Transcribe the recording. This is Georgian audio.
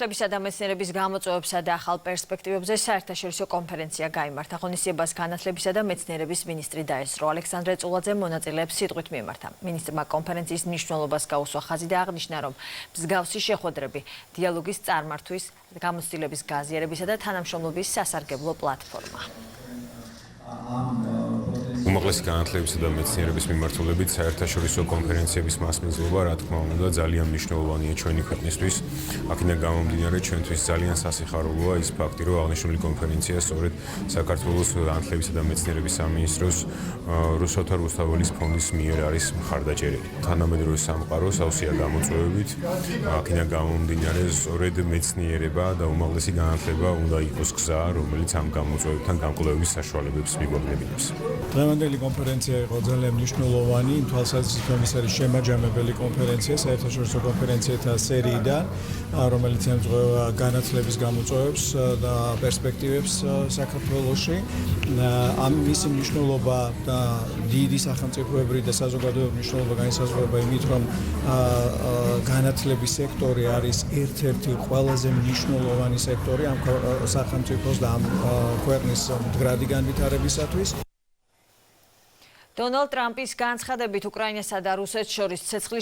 განათლებისა და მეცნიერების გამოწვევებსა და ახალ პერსპექტივებზე საერთაშორისო კონფერენცია გაიმართა. ღონისძიებას განათლებისა და მეცნიერების მინისტრი დაესწრო. ალექსანდრე წულაძე მონაწილეებს სიტყვით მიემართა. მინისტრმა კონფერენციის მნიშვნელობას გაუსვა ხაზი და აღნიშნა, რომ მსგავსი შეხვედრები დიალოგის წარმართვის, გამოცდილების გაზიარებისა და თანამშრომლობის სასარგებლო პლატფორმა. უმაღლესი განათლებისა და მეცნიერების მიმართულებით საერთაშორისო კონფერენციების მასპინძლობა, რა თქმა უნდა, ძალიან მნიშვნელოვანია ჩვენი ქვეყნისთვის. აქედან გამომდინარე, ჩვენთვის ძალიან სასიხარულოა ის ფაქტი, რომ აღნიშნული კონფერენცია სწორედ საქართველოს განათლებისა და მეცნიერების სამინისტროს რუსთავთა რუსთაველის ფონდის მიერ არის მხარდაჭერილი. თანამედროვე სამყარო სავსეა გამოწვევებით, აქედან გამომდინარე, სწორედ მეცნიერება და უმაღლესი განათლება უნდა იყოს გზა, რომელიც ამ გამოწვევებთან გამკლევის საშუალებებს მიგვაგნებინებს. დღევანდელი კონფერენცია იყო ძალიან მნიშვნელოვანი, იმ თვალსაზრისით, რომ ის არის შემაჯამებელი კონფერენცია საერთაშორისო კონფერენციათა სერიიდან, რომელიც ემთხვევა განათლების გამოწვევებს და პერსპექტივებს საქართველოში. ამ მისი მნიშვნელობა და დიდი სახელმწიფოებრივი და საზოგადოებრივი მნიშვნელობა განისაზღვრება იმით, რომ განათლების სექტორი არის ერთ-ერთი ყველაზე მნიშვნელოვანი სექტორი ამ სახელმწიფოს და ამ ქვეყნის მდგრადი განვითარებისათვის. დონალდ ტრამპის განცხადებით უკრაინასა და რუსეთს შორის ცეცხლის